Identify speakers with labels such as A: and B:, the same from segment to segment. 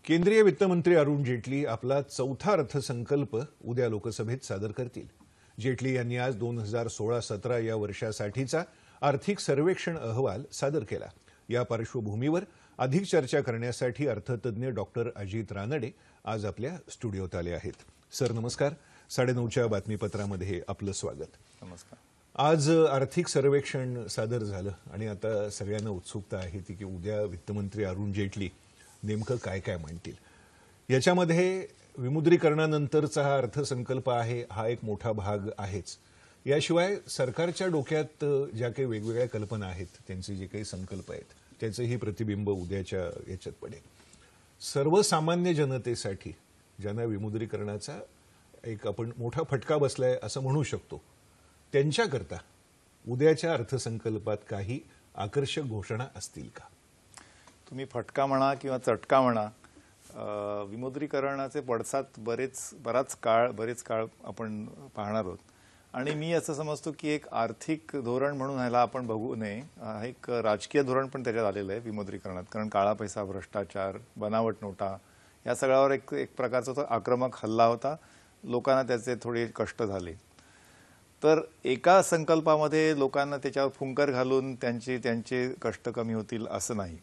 A: केंद्रीय वित्तमंत्री अरुण जेटली आपला चौथा अर्थसंकल्प उद्या लोकसभेत सादर करतील। जेटली यांनी आज 2016-17 या वर्षासाठीचा आर्थिक सर्वेक्षण अहवाल सादर केला। या पार्श्वभूमीवर अधिक चर्चा करण्यासाठी अर्थतज्ञ डॉक्टर अजित रानडे आज आपल्या स्टुडिओत आले आहेत। सर नमस्कार, 9:30च्या बातमीपत्रामध्ये आपलं स्वागत।
B: नमस्कार।
A: आज आर्थिक सर्वेक्षण सादर झालं आणि आता सगळ्यांना उत्सुकता आहे की उद्या वित्तमंत्री अरुण जेटली नेमकं काय काय मांडतील। याच्यामध्ये विमुद्रीकरणानंतरचा हा अर्थसंकल्प आहे, हा एक मोठा भाग आहेच। याशिवाय सरकारच्या डोक्यात ज्या काही वेगवेगळ्या कल्पना आहेत, त्यांचे जे काही संकल्प आहेत, त्याचंही प्रतिबिंब उद्याच्या याच्यात पडेल। सर्वसामान्य जनतेसाठी ज्यांना विमुद्रीकरणाचा एक आपण मोठा फटका बसलाय असं म्हणू शकतो, त्यांच्याकरता उद्याच्या अर्थसंकल्पात काही आकर्षक घोषणा असतील का?
B: तुम्ही फटका म्हणा किंवा चटका म्हणा, विमुद्रीकरणाचे पडसाद बरेच काळ आपण पाहणार आहोत। आणि मी असं समजतो की एक आर्थिक धोरण म्हणून ह्याला आपण बघू नये, एक राजकीय धोरण पण त्याच्यात आलेलं आहे विमुद्रीकरणात। कारण काळा पैसा, भ्रष्टाचार, बनावट नोटा या सगळ्यावर एक प्रकारचा तो आक्रमक हल्ला होता। लोकांना त्याचे थोडे कष्ट झाले। तर एका संकल्पामध्ये लोकांना त्याच्यावर फुंकर घालून त्यांचे कष्ट कमी होतील असं नाही।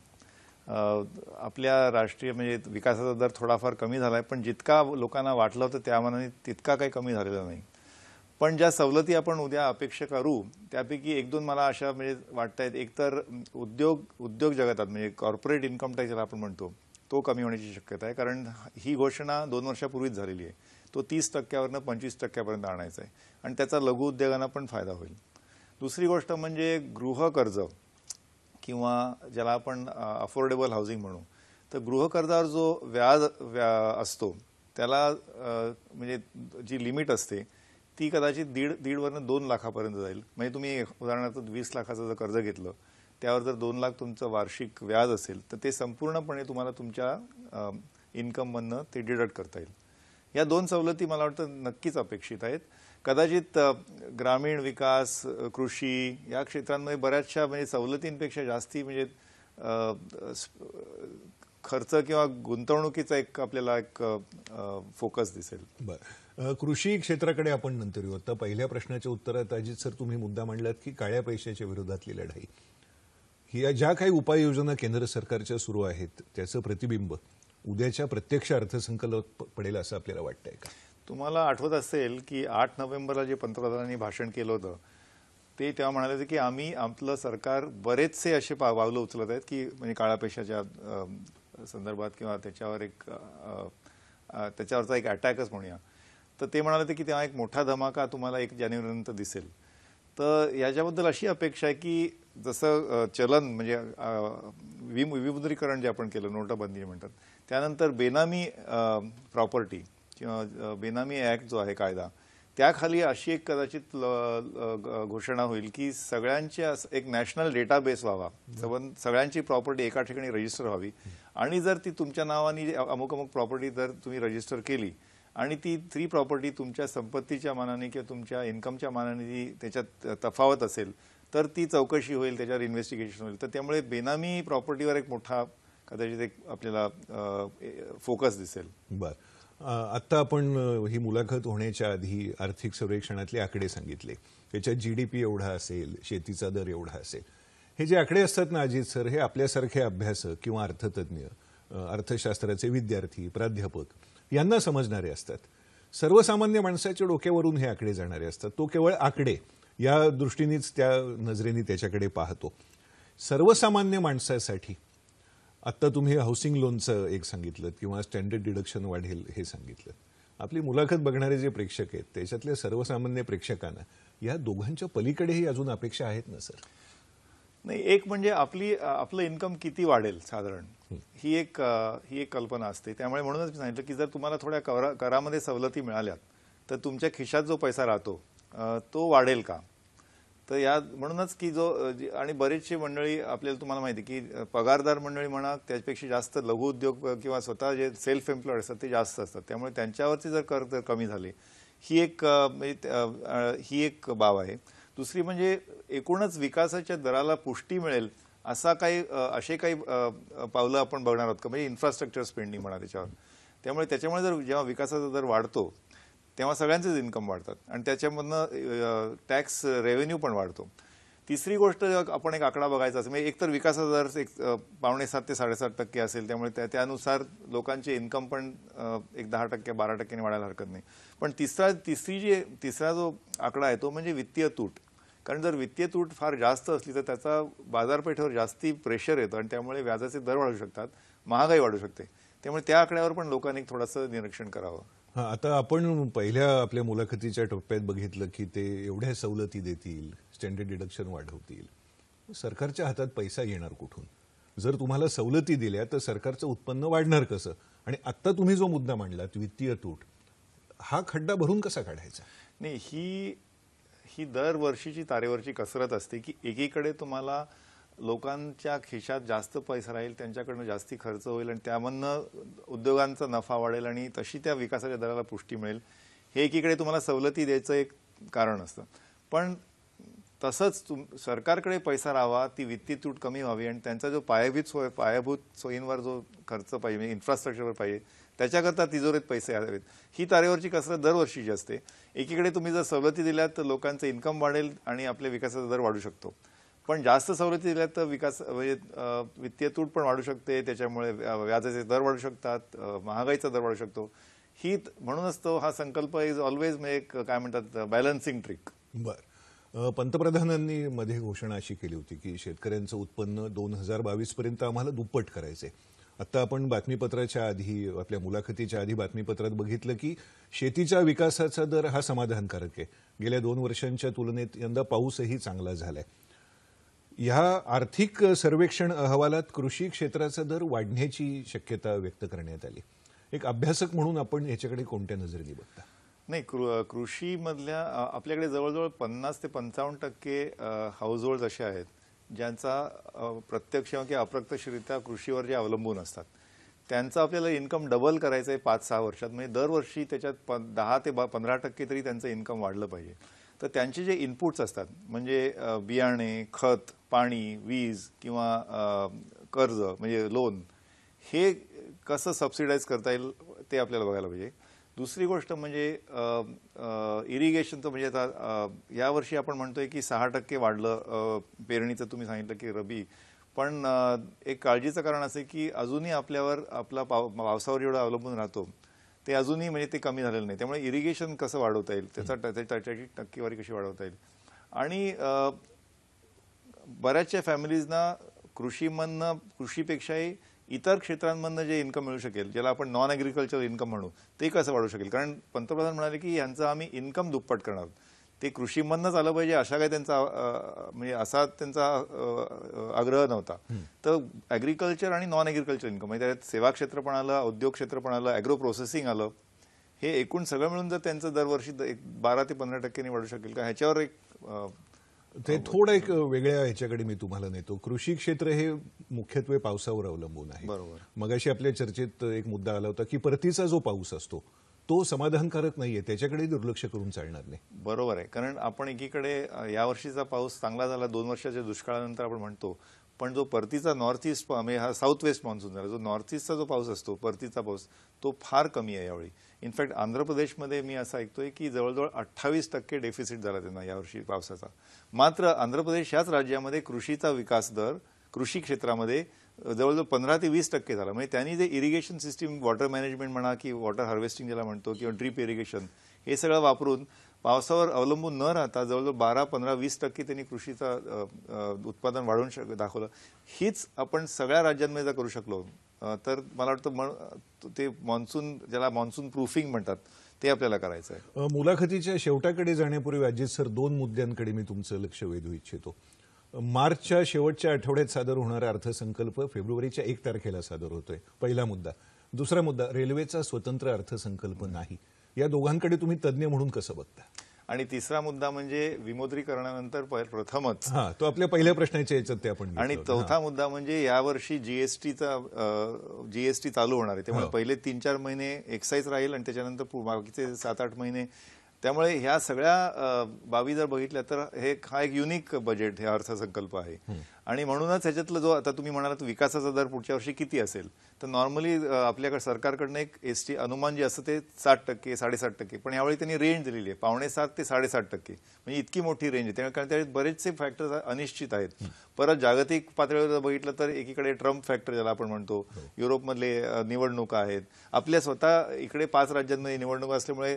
B: आपल्या राष्ट्रीय म्हणजे विकासाचा दर थोडाफार कमी झाला आहे, पण जितका लोकांना वाटलं होतं त्या मानाने तितका काही कमी झालेला नाही। पण ज्या सवलती आपण उद्या अपेक्षा करू त्यापैकी एक दोन मला अशा म्हणजे वाटतायत। एक तर उद्योग जगतात म्हणजे कॉर्पोरेट इन्कम टॅक्स ज्याला आपण म्हणतो तो कमी होण्याची शक्यता आहे। कारण ही घोषणा 2 वर्षापूर्वीच झालेली आहे। तो 30% 25% आणायचा आहे आणि त्याचा लघु उद्योगांना पण फायदा होईल। दुसरी गोष्ट म्हणजे गृहकर्ज किंवा ज्याला आपण अफोर्डेबल हाऊसिंग म्हणू, तर गृहकर्जावर जो व्याज असतो त्याला म्हणजे जी लिमिट असते ती कदाचित दीड वरून 2 लाखापर्यंत जाईल। म्हणजे तुम्ही उदाहरणार्थ 20 लाखाचं जर कर्ज घेतलं, त्यावर जर 2 लाख तुमचं वार्षिक व्याज असेल तर ते संपूर्णपणे तुम्हाला तुमच्या इन्कममधनं ते डिडक्ट करता येईल। या 2 सवलती मला वाटतं नक्कीच अपेक्षित आहेत। कदाचित ग्रामीण विकास, कृषी या क्षेत्रांमध्ये बऱ्याचशा म्हणजे सवलतींपेक्षा जास्ती म्हणजे खर्च किंवा गुंतवणुकीचा एक आपल्याला एक फोकस दिसेल।
A: बरं, कृषी क्षेत्राकडे आपण नंतर येऊ। आता पहिल्या प्रश्नाच्या उत्तरात अजित सर तुम्ही मुद्दा मांडलात की काळ्या पैशाच्या विरोधातली लढाई, ही ज्या काही उपाययोजना केंद्र सरकारच्या सुरू आहेत त्याचं प्रतिबिंब उद्याच्या प्रत्यक्ष अर्थसंकल्पात पडेल असं आपल्याला वाटतंय का?
B: तुम्हाला आठवत असेल की 8 नोव्हेंबरला जे पंतप्रधानांनी भाषण केलं होतं ते तेव्हा म्हणाले होते की आम्ही आपलं सरकार बरेचसे असे पावलं उचलत आहेत की म्हणजे काळ्या पैशाच्या संदर्भात किंवा त्याच्यावरचा एक अटॅकच म्हणूया। तर ते म्हणाले होते की तेव्हा एक मोठा धमाका तुम्हाला 1 जानेवारीनंतर दिसेल। तर याच्याबद्दल अशी अपेक्षा आहे की जसं चलन म्हणजे विमुद्रीकरण जे आपण केलं, नोटाबंदी म्हणतात, त्यानंतर बेनामी प्रॉपर्टी किंवा बेनामी ॲक्ट जो आहे कायदा, त्याखाली अशी एक कदाचित घोषणा होईल की सगळ्यांच्या एक नॅशनल डेटाबेस व्हावा, सगळ्यांची प्रॉपर्टी एका ठिकाणी रजिस्टर व्हावी। आणि जर ती तुमच्या नावाने अमुक प्रॉपर्टी जर तुम्ही रजिस्टर केली आणि ती प्रॉपर्टी तुमच्या संपत्तीच्या मानाने किंवा तुमच्या इन्कमच्या मानाने त्याच्यात तफावत असेल तर ती चौकशी होईल, त्याच्यावर इन्व्हेस्टिगेशन होईल। तर त्यामुळे बेनामी प्रॉपर्टीवर एक मोठा कदाचित एक आपल्याला फोकस दिसेल।
A: बरं, आता आपण ही मुलाखत होण्याच्या आधी आर्थिक सर्वेक्षणातले आकडे सांगितले, त्याच्यात जीडीपी एवढा असेल, शेतीचा दर एवढा असेल। हे जे आकडे असतात ना अजित सर, हे आपल्यासारखे अभ्यासक किंवा अर्थतज्ञ, अर्थशास्त्राचे विद्यार्थी, प्राध्यापक यांना समजणारे असतात। सर्वसामान्य माणसाच्या डोक्यावरून हे आकडे जाणारे असतात। तो केवळ आकडे या दृष्टीनेच त्या नजरेने त्याच्याकडे पाहतो। सर्वसामान्य माणसासाठी आता तुम्ही हाऊसिंग लोनचं एक सांगितलं किंवा स्टँडर्ड डिडक्शन वाढेल हे सांगितलं। आपली मुलाखत बघणारे जे प्रेक्षक आहेत त्याच्यातल्या सर्वसामान्य प्रेक्षकांना या दोघांच्या पलीकडेही अजून अपेक्षा आहेत ना सर?
B: नाही, एक म्हणजे आपलं इन्कम किती वाढेल साधारण ही एक कल्पना असते। त्यामुळे म्हणूनच मी सांगितलं की जर तुम्हाला थोड्या करामध्ये सवलती मिळाल्यात तर तुमच्या खिशात जो पैसा राहतो तो वाढेल का? तर म्हणूनच की आणि बरेचशी मंडळी आपल्याला तुम्हाला माहिती की पगारदार मंडळी म्हणा त्यापेक्षा जास्त लघु उद्योग किंवा स्वतः जे सेल्फ एम्प्लॉयड असतात ते जास्त असतात। त्यामुळे त्यांच्यावरची जर कर कमी झाले ही एक बाब आहे। दुसरी म्हणजे एकूणच विकासाच्या दराला पुष्टी मिळेल असा काही असे काही पावलं आपण बघणार आहोत का, म्हणजे इन्फ्रास्ट्रक्चर स्पेंडिंग म्हणा त्याच्यावर. त्याच्यामुळे जर जेव्हा विकासाचा दर वाढतो तेव्हा सगळ्यांचेच इन्कम वाढतात आणि त्याच्यामधनं टॅक्स रेव्हेन्यू पण वाढतो. तिसरी गोष्ट आपण एक आकडा बघायचा असेल, म्हणजे एकतर विकासाचा दर एक 7.5 ते 7.5% असेल, त्यामुळे त्यानुसार लोकांचे इन्कम पण एक 10% 12% वाढायला हरकत नाही. पण तिसरा जो आकडा आहे तो म्हणजे वित्तीय तूट. कारण जर वित्तीय तूट फार जास्त असली तर त्याचा बाजारपेठेवर जास्ती प्रेशर येतं आणि त्यामुळे व्याजाचे दर वाढू शकतात, महागाई वाढू शकते. त्यामुळे त्या आकड्यावर पण लोकांनी थोडंसं निरीक्षण करावं.
A: हा, आता आपण पहिल्या आपल्या मुलाखतीच्या टप्प्यात बघितलं की ते एवढ्या सवलती देतील, स्टँडर्ड डिडक्शन वाढवतील. सरकारच्या हातात पैसा येणार कुठून? जर तुम्हाला सवलती दिल्या तर सरकारचं उत्पन्न वाढणार कसं? आणि आता तुम्ही जो मुद्दा मांडलात वित्तीय तूट, हा खड्डा भरून कसा काढायचा?
B: नाही, ही दरवर्षीची तारेवरची कसरत असते की एकीकडे तुम्हाला लोकांच्या खिशात जास्त पैसा राहील, त्यांच्याकडनं जास्ती खर्च होईल आणि त्यामधनं उद्योगांचा नफा वाढेल आणि तशी त्या विकासाच्या दराला पुष्टी मिळेल. हे एकीकडे तुम्हाला सवलती द्यायचं एक कारण असतं. पण तसंच सरकारकडे पैसा राहावा, ती वित्तीय तूट कमी व्हावी आणि त्यांचा जो पायाभूत सोयींवर जो खर्च पाहिजे, इन्फ्रास्ट्रक्चरवर पाहिजे, त्याच्याकरता तिजोरीत पैसे हवेत. ही तारेवरची कसरत दरवर्षीची असते. एकीकडे तुम्ही जर सवलती दिल्यात तर लोकांचं इन्कम वाढेल आणि आपल्या विकासाचा दर वाढू शकतो. पण जास्त सवलती दिल्यात तर म्हणजे वित्तीय तूट पण वाढू शकते, त्याच्यामुळे व्याजाचे दर वाढू शकतात, महागाईचा दर वाढू शकतो. म्हणूनच तो हा संकल्प इज ऑलवेज म्हणजे एक काय म्हणतात बॅलन्सिंग ट्रिक.
A: बरं, पंतप्रधानांनी मध्ये घोषणा अशी केली होती की शेतकऱ्यांचं उत्पन्न 2022 पर्यंत आम्हाला दुप्पट करायचंय. आता आपण बातमीपत्राच्या आधी, आपल्या मुलाखतीच्या आधी बातमीपत्रात बघितलं की शेतीच्या विकासाचा दर हा समाधानकारक आहे. गेल्या 2 वर्षांच्या तुलनेत यंदा पाऊसही चांगला झालाय. ह्या आर्थिक सर्वेक्षण अहवालात कृषी क्षेत्राचा दर वाढण्याची शक्यता व्यक्त करण्यात आली. एक अभ्यासक म्हणून आपण याच्याकडे कोणत्या नजरेने बघता?
B: नाही, कृषीमधल्या आपल्याकडे जवळजवळ 50 ते 55% हाऊसहोल्ड असे आहेत ज्यांचा प्रत्यक्ष किंवा अप्रत्यक्षरित्या कृषीवर जे अवलंबून असतात. त्यांचं आपल्याला इन्कम डबल करायचं आहे 5-6 वर्षात. म्हणजे दरवर्षी त्याच्यात 10 ते 15% तरी त्यांचं इन्कम वाढलं पाहिजे. तर त्यांचे जे इनपुट्स असतात म्हणजे बियाणे, खत, पाणी, वीज किंवा कर्ज म्हणजे लोन, हे कसं सबसिडाईज करता येईल ते आपल्याला बघायला पाहिजे. दुसरी गोष्ट म्हणजे इरिगेशनचं. म्हणजे आता यावर्षी आपण म्हणतोय की 6% वाढलं पेरणीचं, तुम्ही सांगितलं की रबी. पण एक काळजीचं कारण असं की अजूनही आपला पावसावर जेवढं अवलंबून राहतो ते अजूनही म्हणजे ते कमी झालेलं नाही. त्यामुळे इरिगेशन कसं वाढवता येईल, त्याची टक्केवारी कशी वाढवता येईल. आणि बऱ्याचशा फॅमिलीजना कृषीमधनं, कृषीपेक्षाही इतर क्षेत्रांमधनं जे इन्कम मिळू शकेल, ज्याला आपण नॉन ॲग्रिकल्चर इन्कम म्हणू, ते कसं वाढू शकेल. कारण पंतप्रधान म्हणाले की यांचं आम्ही इन्कम दुप्पट करणार. ते कृषीमधनंच आलं पाहिजे अशा काही त्यांचा म्हणजे असा त्यांचा आग्रह नव्हता. तर ॲग्रिकल्चर आणि नॉन ॲग्रिकल्चर इन्कम म्हणजे त्यात सेवा क्षेत्र पण आलं, उद्योग क्षेत्र पण आलं, ॲग्रो प्रोसेसिंग आलं. हे एकूण सगळं मिळून जर त्यांचं दरवर्षी 12 ते 15% वाढू शकेल का, ह्याच्यावर एक
A: ते थोडं एक वेगळ्या ह्याच्याकडे मी तुम्हाला नेतो. कृषी क्षेत्र हे मुख्यत्वे पावसावर अवलंबून आहे.
B: बरोबर.
A: मगाशी आपल्या चर्चेत एक मुद्दा आला होता की परतीचा जो पाऊस असतो तो समाधानकारक नाहीये, त्याच्याकडे दुर्लक्ष करून चालणार नाही.
B: बरोबर आहे. कारण आपण एकीकडे यावर्षीचा पाऊस चांगला झाला, 2 वर्षाच्या दुष्काळानंतर आपण म्हणतो, पण जो परतीचा नॉर्थ ईस्ट म्हणजे हा साऊथ वेस्ट मान्सून झाला, जो नॉर्थ ईस्टचा जो पाऊस असतो, परतीचा पाऊस, तो फार कमी आहे यावेळी. इनफॅक्ट आंध्र प्रदेशमध्ये मी असं ऐकतोय की जवळजवळ 28% डेफिसिट झाला त्यांना यावर्षी पावसाचा. मात्र आंध्र प्रदेश ह्याच राज्यामध्ये कृषीचा विकास दर कृषी क्षेत्रामध्ये जवळजवळ 15 ते 20% झाला. म्हणजे त्यांनी जे इरिगेशन सिस्टीम, वॉटर मॅनेजमेंट म्हणा की वॉटर हार्वेस्टिंग ज्याला म्हणतो किंवा ड्रीप इरिगेशन, हे सगळं वापरून पावसावर अवलंबून न राहता जवळजवळ 12, 15, 20% त्यांनी कृषीचा उत्पादन वाढवून दाखवलं. हीच आपण सगळ्या राज्यांमध्ये जर करू शकलो तर मला वाटतं ते मान्सून, ज्याला मान्सून प्रूफिंग म्हणतात, ते आपल्याला करायचं आहे.
A: मुलाखतीच्या शेवटाकडे जाण्यापूर्वी अजित सर, 2 मुद्द्यांकडे मी तुमचं लक्ष वेधू इच्छितो. मार्चच्या शेवटच्या आठवड्यात सादर होणारा अर्थसंकल्प फेब्रुवारीच्या 1 तारखेला सादर होतोय, पहिला मुद्दा. दुसरा मुद्दा, रेल्वेचा स्वतंत्र अर्थसंकल्प नाही. या दोघांकडे तुम्ही तज्ज्ञ म्हणून कसं बघता?
B: आणि तिसरा मुद्दा म्हणजे विमुद्रीकरणानंतर प्रथमच,
A: तो आपल्या पहिल्या प्रश्नाच्या याच्यात ते आपण.
B: आणि चौथा मुद्दा म्हणजे यावर्षी जीएसटी चालू होणार आहे. त्यामुळे पहिले 3-4 महिने एक्साईज राहील आणि त्याच्यानंतर बाकीचे 7-8 महिने त्यामुळे ह्या सगळ्या बाबी जर बघितल्या तर हा एक युनिक बजेट हे अर्थसंकल्प आहे. आणि म्हणूनच ह्याच्यातलं जो आता तुम्ही म्हणालात विकासाचा दर पुढच्या वर्षी किती असेल, तर नॉर्मली आपल्याकडे सरकारकडनं एक एसटी अनुमान जे असतं ते 60%, 7.5%, पण यावेळी त्यांनी रेंज दिलेली आहे 5.5 ते 7.5%. म्हणजे इतकी मोठी रेंज आहे, कारण त्यात बरेचसे फॅक्टर्स अनिश्चित आहेत. परत जागतिक पातळीवर बघितलं तर एकीकडे ट्रम्प फॅक्टर ज्याला आपण म्हणतो, युरोपमधले निवडणुका आहेत, आपल्या स्वतः इकडे 5 राज्यांमध्ये निवडणुका असल्यामुळे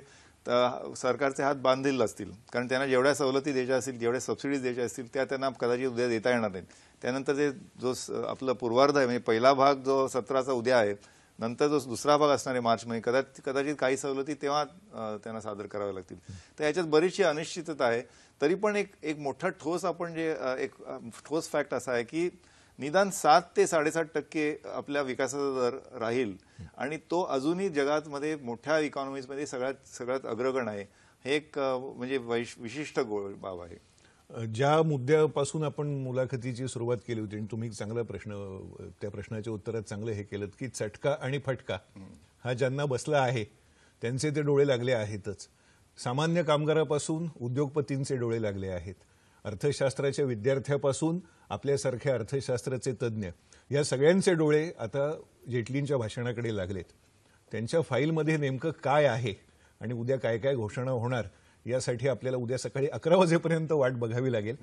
B: सरकारचे हात बांधलेले असतील, कारण त्यांना जेवढ्या सवलती द्यायच्या असतील, जेवढ्या सबसिडीज द्यायच्या असतील त्या त्यांना कदाचित उद्या देता येणार नाहीत. त्यानंतर जे आपलं पूर्वार्ध आहे, म्हणजे पहिला भाग जो 17चा उद्या आहे, नंतर जो दुसरा भाग असणार आहे मार्चमध्ये, कदाचित काही सवलती तेव्हा त्यांना सादर कराव्या लागतील. तर याच्यात बरीचशी अनिश्चितता आहे. तरी पण एक मोठा ठोस आपण जे एक ठोस फॅक्ट असा आहे की निदान 7 ते 7.5% आपल्या विकासाचा दर राहील आणि तो अजूनही जगामध्ये मोठ्या इकॉनॉमीजमध्ये सगळ्यात अग्रगण आहे. हे एक म्हणजे विशिष्ट बाब आहे.
A: ज्या मुद्द्यापासून आपण मुलाखतीची सुरुवात केली होती आणि तुम्ही चांगला त्या प्रश्नाच्या उत्तरात चांगलं हे केलं की चटका आणि फटका हा ज्यांना बसला आहे त्यांचे ते डोळे लागले आहेतच. सामान्य कामगारापासून उद्योगपतींचे डोळे लागले आहेत. अर्थशास्त्राच्या विद्यार्थ्यापासून आपल्यासारख्या अर्थशास्त्राचे तज्ज्ञ या सगळ्यांचे डोळे आता जेटलींच्या भाषणाकडे लागलेत. त्यांच्या फाईलमध्ये नेमकं काय आहे आणि उद्या काय काय घोषणा होणार यासाठी आपल्याला उद्या सकाळी 11 वाजेपर्यंत वाट बघावी लागेल.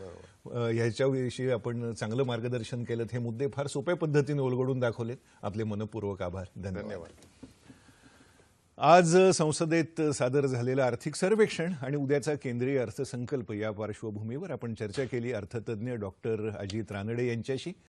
A: ह्याच्याविषयी आपण चांगलं मार्गदर्शन केलं. हे मुद्दे फार सोप्या पद्धतीने उलगडून दाखवलेत. आपले मनपूर्वक आभार. धन्यवाद. आज संसदेत सादर झालेलं आर्थिक सर्वेक्षण आणि उद्याचा केंद्रीय अर्थसंकल्प या पार्श्वभूमीवर आपण चर्चा केली अर्थतज्ञ डॉक्टर अजित रानडे यांच्याशी.